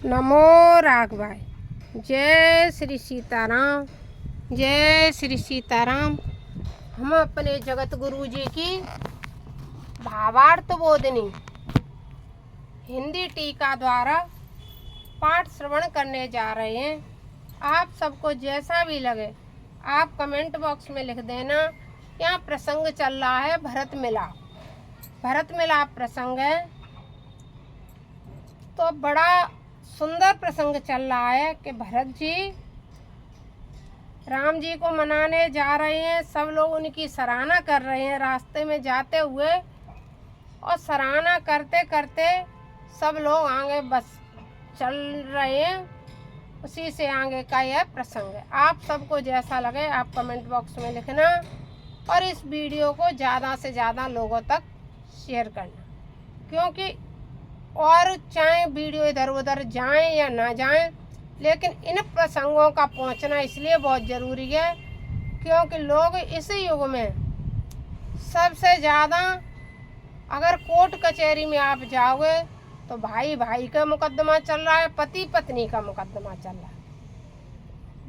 नमो राग भाई। जय श्री सीताराम, जय श्री सीताराम। हम अपने जगत गुरु जी की भावार्थ बोधनी हिंदी टीका द्वारा पाठ श्रवण करने जा रहे हैं। आप सबको जैसा भी लगे आप कमेंट बॉक्स में लिख देना। यहाँ प्रसंग चल रहा है भरत मिलाप। भरत मिलाप प्रसंग है तो बड़ा सुंदर प्रसंग चल रहा है कि भरत जी राम जी को मनाने जा रहे हैं। सब लोग उनकी सराहना कर रहे हैं रास्ते में जाते हुए, और सराहना करते करते सब लोग आगे बस चल रहे हैं। उसी से आगे का यह प्रसंग है। आप सबको जैसा लगे आप कमेंट बॉक्स में लिखना, और इस वीडियो को ज़्यादा से ज़्यादा लोगों तक शेयर करना, क्योंकि और चाहे वीडियो इधर उधर जाएं या ना जाएं, लेकिन इन प्रसंगों का पहुंचना इसलिए बहुत ज़रूरी है क्योंकि लोग इस युग में सबसे ज़्यादा, अगर कोर्ट कचहरी में आप जाओगे तो भाई भाई का मुकदमा चल रहा है, पति पत्नी का मुकदमा चल रहा है।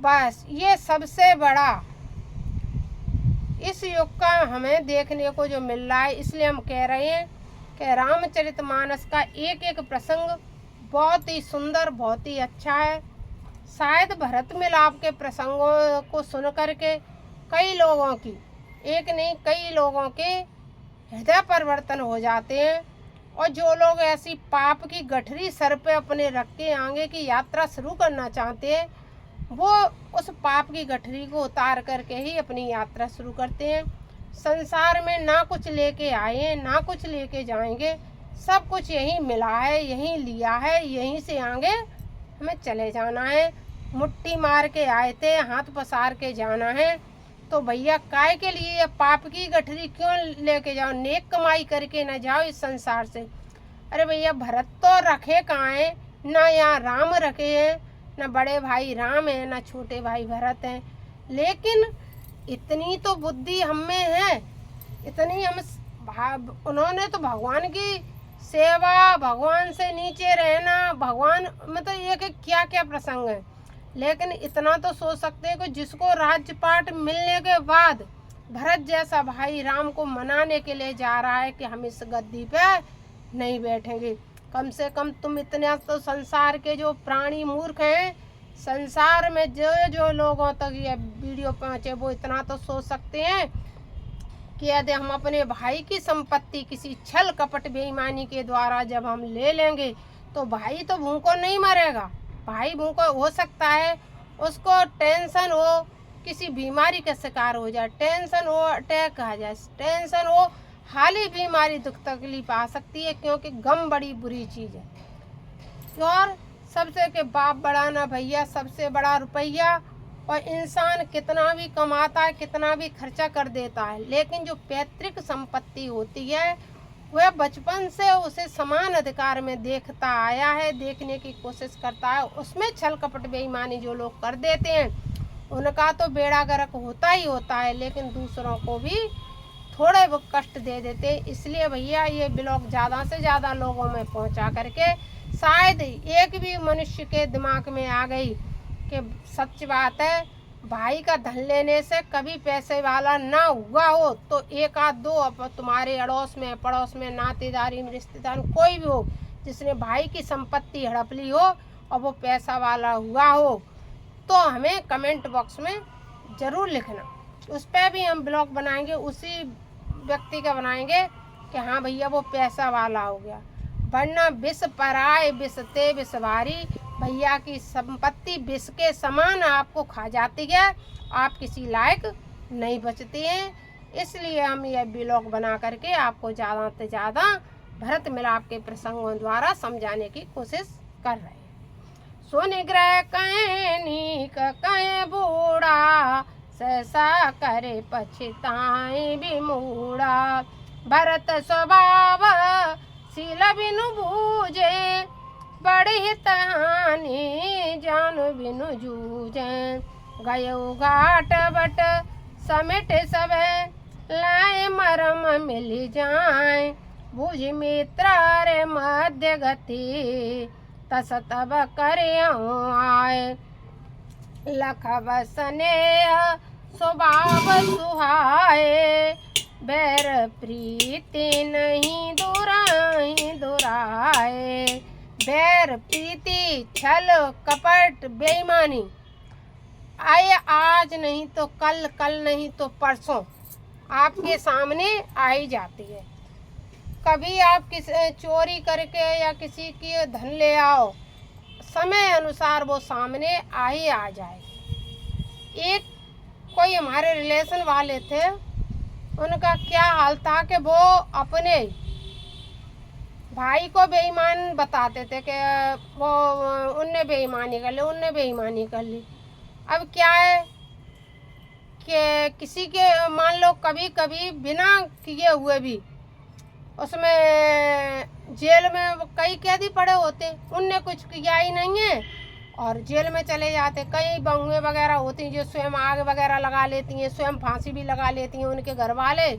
बस ये सबसे बड़ा इस युग का हमें देखने को जो मिल रहा है। इसलिए हम कह रहे हैं कि रामचरितमानस का एक एक प्रसंग बहुत ही सुंदर, बहुत ही अच्छा है। शायद भरत मिलाप के प्रसंगों को सुन करके कई लोगों की, एक नहीं कई लोगों के हृदय परिवर्तन हो जाते हैं, और जो लोग ऐसी पाप की गठरी सर पे अपने रख के आगे की यात्रा शुरू करना चाहते हैं, वो उस पाप की गठरी को उतार करके ही अपनी यात्रा शुरू करते हैं। संसार में ना कुछ लेके आए हैं ना कुछ लेके जाएंगे, सब कुछ यहीं मिला है, यहीं लिया है, यहीं से आगे हमें चले जाना है। मुट्ठी मार के आए थे, हाथ पसार के जाना है, तो भैया काय के लिए ये पाप की गठरी क्यों लेके जाओ? नेक कमाई करके ना जाओ इस संसार से। अरे भैया भरत तो रखे कहाँ हैं? ना यहाँ राम रखे हैं, ना बड़े भाई राम है, ना छोटे भाई भरत हैं। लेकिन इतनी तो बुद्धि हम में है, इतनी हम उन्होंने तो भगवान की सेवा, भगवान से नीचे रहना, भगवान मतलब ये कि क्या क्या प्रसंग है। लेकिन इतना तो सोच सकते हैं कि जिसको राज्यपाट मिलने के बाद भरत जैसा भाई राम को मनाने के लिए जा रहा है कि हम इस गद्दी पे नहीं बैठेंगे, कम से कम तुम इतने तो संसार के जो प्राणी मूर्ख हैं, संसार में जो लोगों तक ये वीडियो पहुँचे वो इतना तो सोच सकते हैं कि यदि हम अपने भाई की संपत्ति किसी छल कपट बेईमानी के द्वारा जब हम ले लेंगे तो भाई तो भूखों नहीं मरेगा। भाई भूखा हो सकता है, उसको टेंशन हो, किसी बीमारी का शिकार हो जाए, टेंशन हो, अटैक आ जाए, टेंशन हो, हाली बीमारी दुख तकलीफ आ सकती है, क्योंकि गम बड़ी बुरी चीज़ है। और सबसे के बाप बड़ा ना भैया, सबसे बड़ा रुपया। और इंसान कितना भी कमाता है, कितना भी खर्चा कर देता है, लेकिन जो पैतृक संपत्ति होती है वह बचपन से उसे समान अधिकार में देखता आया है, देखने की कोशिश करता है। उसमें छल कपट बेईमानी जो लोग कर देते हैं उनका तो बेड़ा गर्क होता ही होता है, लेकिन दूसरों को भी थोड़े वो कष्ट दे देते हैं। इसलिए भैया ये ब्लॉग ज़्यादा से ज़्यादा लोगों में पहुंचा करके शायद एक भी मनुष्य के दिमाग में आ गई कि सच बात है, भाई का धन लेने से कभी पैसे वाला ना हुआ हो तो एक आध दो तुम्हारे अड़ोस में पड़ोस में नातेदारी में रिश्तेदार कोई भी हो जिसने भाई की संपत्ति हड़प ली हो और वो पैसा वाला हुआ हो, तो हमें कमेंट बॉक्स में ज़रूर लिखना। उस पर भी हम ब्लॉग बनाएंगे, उसी व्यक्ति का बनाएंगे कि हाँ भैया वो पैसा वाला हो गया। वरना विष पराए विष ते विष भारी, भैया की संपत्ति विष के समान आपको खा जाती है, आप किसी लायक नहीं बचते हैं। इसलिए हम यह ब्लॉग बना करके आपको ज़्यादा से ज़्यादा भरत मिलाप के प्रसंगों द्वारा समझाने की कोशिश कर रहे हैं। सो निग्रह कहें नीक कहें बूढ़ा, सहसा करे पछताए विमूढ़ा। भरत स्वभाव शील बिनु बूझे, बड़ी हितहानि जान बिनु जूझे। गयो घाट बट समिट सब, लाए मरम मिल जाए। बुझ मित्र रे मध्य गति, तस तब करियहु आए। लख बसनेह स्वभाव सुहाए, बैर प्रीति नहीं दुराए। बैर प्रीति छल कपट बेईमानी आए आज नहीं तो कल, कल नहीं तो परसों आपके सामने आ ही जाती है। कभी आप किसी चोरी करके या किसी की धन ले आओ, समय अनुसार वो सामने आ ही आ जाए। एक कोई हमारे रिलेशन वाले थे, उनका क्या हाल था कि वो अपने भाई को बेईमान बताते थे कि वो उनने बेईमानी कर ली, उनने बेईमानी कर ली। अब क्या है कि किसी के मान लो कभी कभी बिना किए हुए भी उसमें जेल में कई कैदी पड़े होते, उनने कुछ किया ही नहीं है और जेल में चले जाते। कई बहुएं वगैरह होती हैं जो स्वयं आग वगैरह लगा लेती हैं, स्वयं फांसी भी लगा लेती हैं। उनके घर वाले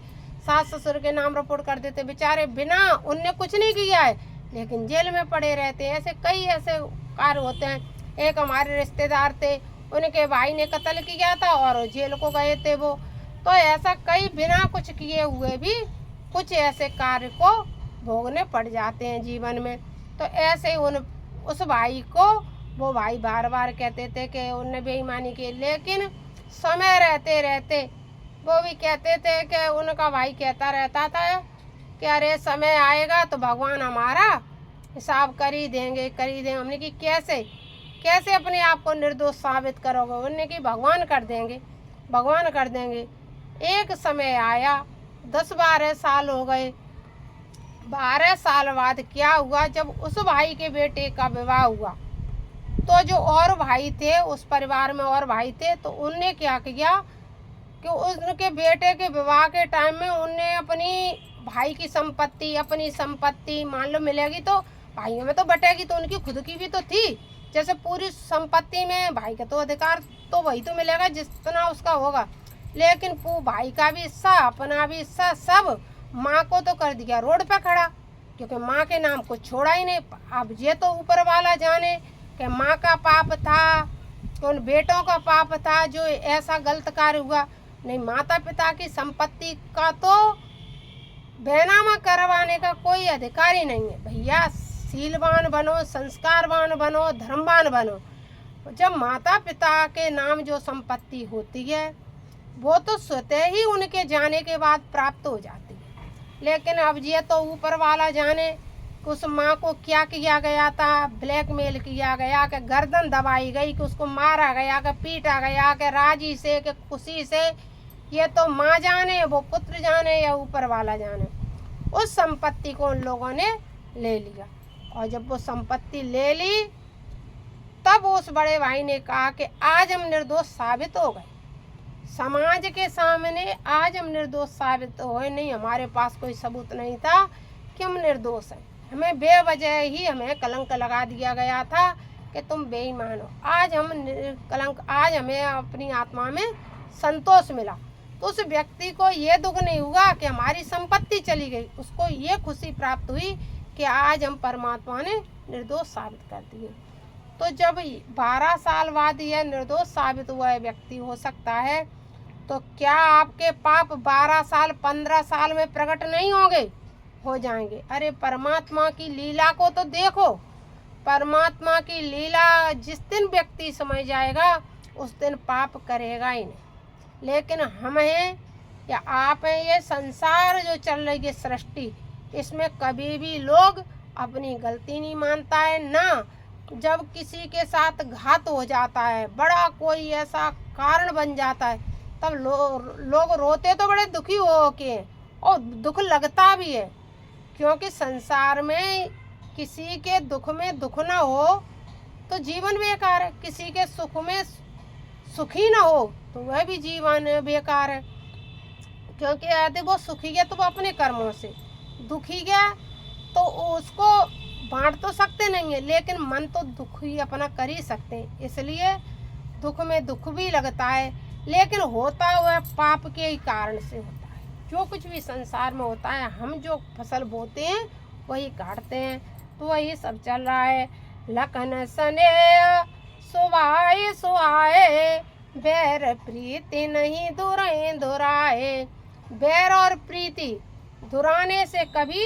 सास ससुर के नाम रिपोर्ट कर देते, बेचारे बिना उनने कुछ नहीं किया है लेकिन जेल में पड़े रहते हैं। ऐसे कई ऐसे कार्य होते हैं। एक हमारे रिश्तेदार थे, उनके भाई ने कत्ल किया था और जेल को गए थे वो। तो ऐसा कई बिना कुछ किए हुए भी कुछ ऐसे कार्य को भोगने पड़ जाते हैं जीवन में। तो ऐसे उस भाई को वो भाई बार बार कहते थे कि उनने बेईमानी की, लेकिन समय रहते रहते वो भी कहते थे कि उनका भाई कहता रहता था कि अरे समय आएगा तो भगवान हमारा हिसाब कर ही देंगे, कर ही देंगे। हमने कि कैसे अपने आप को निर्दोष साबित करोगे? उनने कि भगवान कर देंगे, भगवान कर देंगे। एक समय आया, 10-12 साल हो गए। 12 साल बाद क्या हुआ, जब उस भाई के बेटे का विवाह हुआ तो जो और भाई थे उस परिवार में और भाई थे, तो उनने क्या किया कि उनके बेटे के विवाह के टाइम में उनने अपनी भाई की संपत्ति, अपनी संपत्ति मान लो मिलेगी तो भाइयों में तो बटेगी, तो उनकी खुद की भी तो थी। जैसे पूरी संपत्ति में भाई का तो अधिकार तो वही तो मिलेगा जितना उसका होगा, लेकिन भाई का भी हिस्सा, अपना भी हिस्सा, सब माँ को तो कर दिया रोड पे खड़ा, क्योंकि माँ के नाम को छोड़ा ही नहीं। अब ये तो ऊपर वाला जाने कि माँ का पाप था कि उन बेटों का पाप था जो ऐसा गलत कार्य हुआ। नहीं, माता पिता की संपत्ति का तो बेनामा करवाने का कोई अधिकार ही नहीं है। भैया शीलवान बनो, संस्कारवान बनो, धर्मवान बनो। जब माता पिता के नाम जो संपत्ति होती है वो तो स्वतः ही उनके जाने के बाद प्राप्त हो जाती है, लेकिन अब ये तो ऊपर वाला जाने कि उस माँ को क्या किया गया था, ब्लैकमेल किया गया, कि गर्दन दबाई गई, कि उसको मारा गया, कि पीटा गया, कि राजी से, कि खुशी से। ये तो माँ जाने, वो पुत्र जाने या ऊपर वाला जाने। उस संपत्ति को उन लोगों ने ले लिया और जब वो संपत्ति ले ली तब उस बड़े भाई ने कहा कि आज हम निर्दोष साबित हो गए, समाज के सामने आज हम निर्दोष साबित हुए। नहीं, हमारे पास कोई सबूत नहीं था कि हम निर्दोष हैं, हमें बेवजह ही हमें कलंक लगा दिया गया था कि तुम बेईमान हो। आज हम कलंक, आज हमें अपनी आत्मा में संतोष मिला। तो उस व्यक्ति को ये दुख नहीं हुआ कि हमारी संपत्ति चली गई, उसको ये खुशी प्राप्त हुई कि आज हम परमात्मा ने निर्दोष साबित कर दिए। तो जब 12 साल बाद यह निर्दोष साबित हुआ व्यक्ति हो सकता है, तो क्या आपके पाप 12 साल 15 साल में प्रकट नहीं होंगे? हो जाएंगे। अरे परमात्मा की लीला को तो देखो, परमात्मा की लीला जिस दिन व्यक्ति समझ जाएगा उस दिन पाप करेगा ही नहीं। लेकिन हम हैं या आप हैं, ये संसार जो चल रही है सृष्टि, इसमें कभी भी लोग अपनी गलती नहीं मानता है ना। जब किसी के साथ घात हो जाता है, बड़ा कोई ऐसा कारण बन जाता है, तब लोग रोते तो बड़े दुखी हो के, और दुख लगता भी है, क्योंकि संसार में किसी के दुख में दुख ना हो तो जीवन बेकार है, किसी के सुख में सुखी ना हो तो वह भी जीवन बेकार है। क्योंकि यदि वो सुखी है तो वो अपने कर्मों से, दुखी गया तो उसको बांट तो सकते नहीं है, लेकिन मन तो दुख ही अपना कर ही सकते हैं। इसलिए दुख में दुख भी लगता है, लेकिन होता हुआ पाप के ही कारण से होता है। जो कुछ भी संसार में होता है, हम जो फसल बोते हैं वही काटते हैं, तो वही सब चल रहा है। लखन स्नेह सुवाए सुहाए, बैर प्रीति नहीं दुराए। बैर और प्रीति दुराने से कभी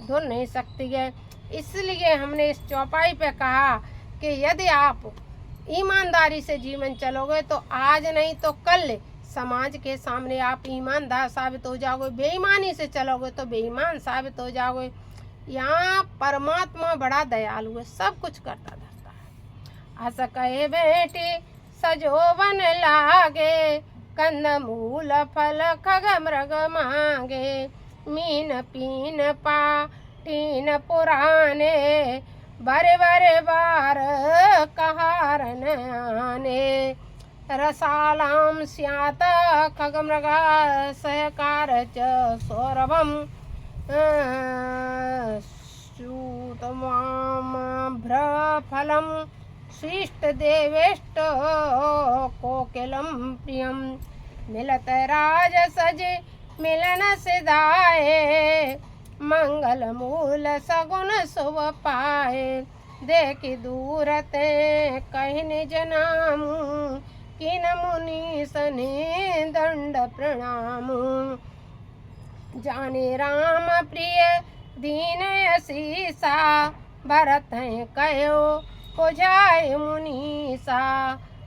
धुर नहीं सकती है। इसलिए हमने इस चौपाई पे कहा कि यदि आप ईमानदारी से जीवन चलोगे तो आज नहीं तो कल समाज के सामने आप ईमानदार साबित हो जाओगे। बेईमानी से चलोगे तो बेईमान साबित हो जाओगे। यहाँ परमात्मा बड़ा दयालु है, सब कुछ करता धरता है। हस कहे बेटी सजोवन लागे, कंद मूल फल खग मृग मांगे। मीन पीन पाटीन पुराने, बरे बरे बार कहारन आने। रसालाम स्यात खग मृगा सहकार च सौरभम, भ्रफलम शिष्ट देवेष्ट कोकिलम प्रियम। मिलत राज सज मिलन सिधाए, मंगल मूल सगुन शुभ पाए। देखि दूर ते कहि निज नाम, किन मुनि सने दंड प्रणाम। जाने राम प्रिय दीन असीसा, भरत कहो पुजाय मुनीसा।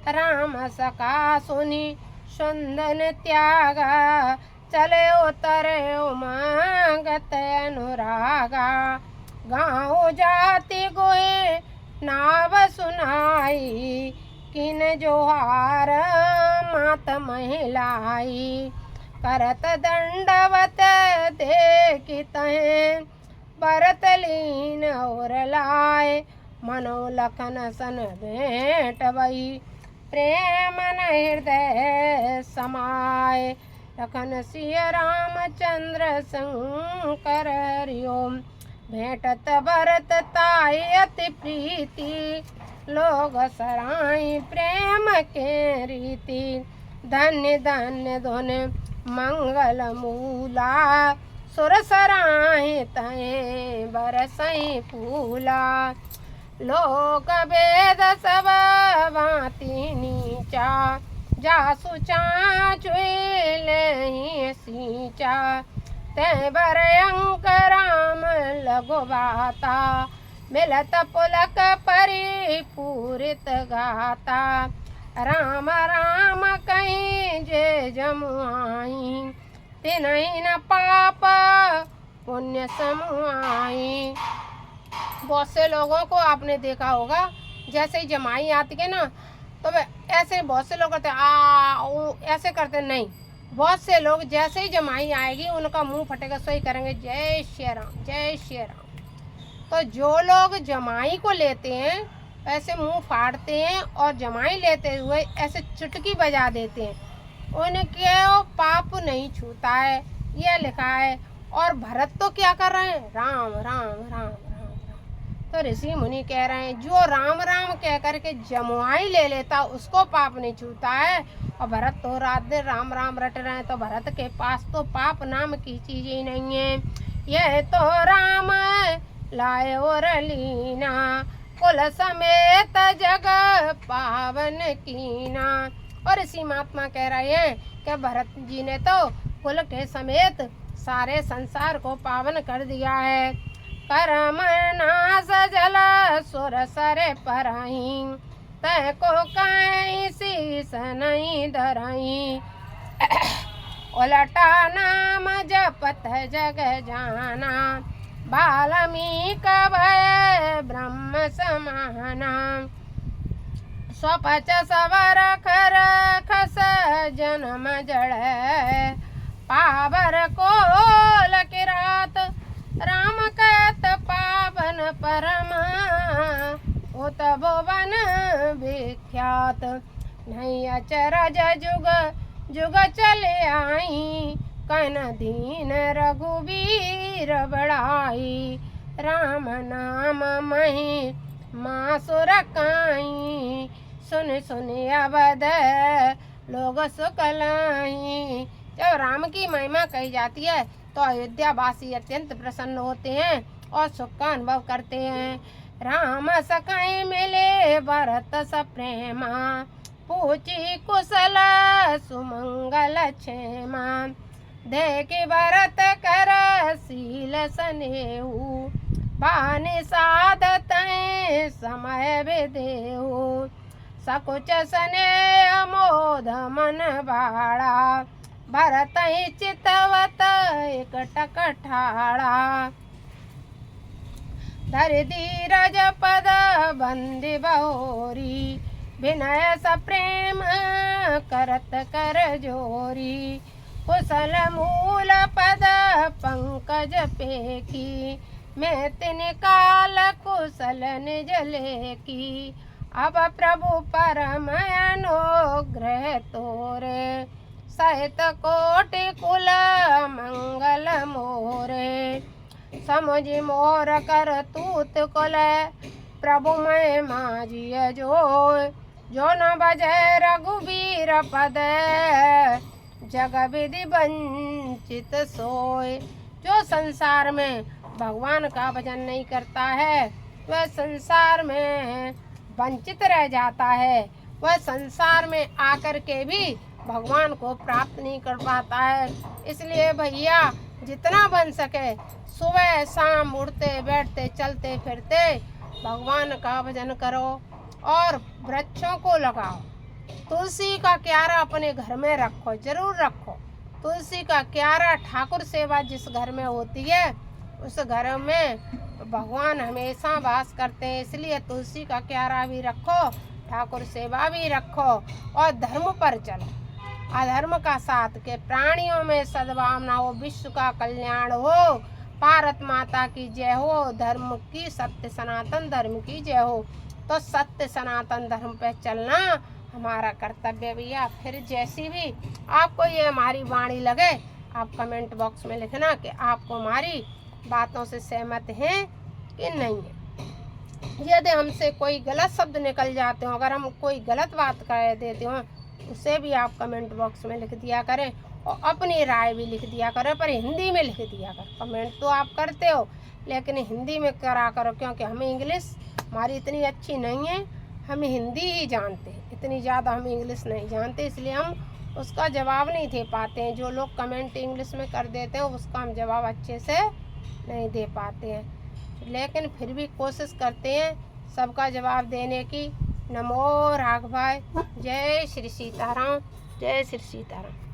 राम सका सुनि सुंदन त्यागा, चले उतरे उमंगत अनुरागा। गाँव जाति गोए नाव सुनाई, किन जोहार मात महिलाई। करत दंडवत देखित हैं, भरत लीन और लाए। मनो लखन सन भेंट भई, प्रेम न हृदय समाए। लखन सिय रामचंद्र शंकर हरिओम, भेंटत भरत ताई अति प्रीति। लोग सराई प्रेम के रीति, धन्य धन्य धुन मंगल मूला। सुर सराय तय बरसई फूला, लोक वेद सब भांति नीचा। जासु चाचुले सींचा, तय बर अंक राम लघु बाता। मिलत पुलक परिपूरित गाता, राम राम कहीं जे जमुआई। तिन्हीं न पाप पुण्य समुआई। बहुत से लोगों को आपने देखा होगा, जैसे ही जमाई आती है ना तो वे ऐसे बहुत से लोग करते ऐसे करते नहीं। बहुत से लोग जैसे ही जमाई आएगी उनका मुंह फटेगा, सो ही करेंगे जय श्री राम जय श्री राम। तो जो लोग जमाई को लेते हैं ऐसे मुंह फाड़ते हैं और जमाई लेते हुए ऐसे चुटकी बजा देते हैं, उनके पाप नहीं छूता है, ये लिखा है। और भरत तो क्या कर रहे हैं, राम राम राम राम राम। तो ऋषि मुनि कह रहे हैं जो राम राम कह करके जमुआई ले लेता उसको पाप नहीं छूता है। और भरत तो रात दिन राम राम रट रहे हैं, तो भरत के पास तो पाप नाम की चीज ही नहीं है। यह तो राम लाए और लीना, कुल समेत जग पावन कीना। और इसी महात्मा कह रहे हैं कि भरत जी ने तो कुल के समेत सारे संसार को पावन कर दिया है। करम नास जल सुर सरे परही, तय को कहीं शीस नहीं धरही। उलटा नाम जपत जग जाना, वाल्मीक भय ब्रह्म समाना। स्वपच सवर खर खस जन्म जड़, पावर कोल किरात राम कहत पावन परम। उत भुवन विख्यात, नहीं अचरज जुग जुग चले आई। कन दीन रघुवीर बड़ाई, राम नाम मही माँ सुरकाई। सुन सुन अवध लोग सुकलाई। जब राम की महिमा कही जाती है तो अयोध्या वासी अत्यंत प्रसन्न होते हैं और सुख का अनुभव करते हैं। राम सकय मिले भरत सप्रेमा, पूछी कुशल सुमंगल क्षेमा। देखि भरत कर शील सनेहु, बानि साधत समय विदेहु। सकुच स्नेह मोद मन बाड़ा, भरत चितवत एकटक ठाड़ा। धरि धीरज पद बंदी बहोरी, विनय सप्रेम करत कर जोरी। कुशल मूल पद पंकज पेखी, मैं तिन काल कुशल निज लेखी। अब प्रभु परम अनुग्रह तोरे, सहित कोटि कुल मंगल मोरे। समुझ मोर कर तूत कुल, प्रभु मैं माझिय जोय। जो न बजै रघुबीर पद, जग विधि वंचित सोय। जो संसार में भगवान का भजन नहीं करता है, वह संसार में वंचित रह जाता है। वह संसार में आकर के भी भगवान को प्राप्त नहीं कर पाता है। इसलिए भैया जितना बन सके सुबह शाम उठते बैठते चलते फिरते भगवान का भजन करो और वृक्षों को लगाओ। तुलसी का क्यारा अपने घर में रखो, जरूर रखो। तुलसी का क्यारा, ठाकुर सेवा जिस घर में होती है उस घर में भगवान हमेशा वास करते हैं। इसलिए तुलसी का क्यारा भी रखो, ठाकुर सेवा भी रखो और धर्म पर चलो। अधर्म का साथ के प्राणियों में सद्भावना हो, विश्व का कल्याण हो। भारत माता की जय हो, धर्म की, सत्य सनातन धर्म की जय हो। तो सत्य सनातन धर्म पे चलना हमारा कर्तव्य भैया। फिर जैसी भी आपको ये हमारी वाणी लगे, आप कमेंट बॉक्स में लिखना कि आपको हमारी बातों से सहमत हैं कि नहीं है। यदि हमसे कोई गलत शब्द निकल जाते हो, अगर हम कोई गलत बात कह देते हो, उसे भी आप कमेंट बॉक्स में लिख दिया करें और अपनी राय भी लिख दिया करें, पर हिंदी में लिख दिया कर। कमेंट तो आप करते हो लेकिन हिंदी में करा करो, क्योंकि हमें इंग्लिश हमारी इतनी अच्छी नहीं है। हम हिंदी ही जानते हैं, इतनी ज़्यादा हम इंग्लिश नहीं जानते, इसलिए हम उसका जवाब नहीं दे पाते हैं। जो लोग कमेंट इंग्लिश में कर देते हैं उसका हम जवाब अच्छे से नहीं दे पाते हैं, लेकिन फिर भी कोशिश करते हैं सबका जवाब देने की। नमो राघवाय। जय श्री सीताराम, जय श्री सीताराम।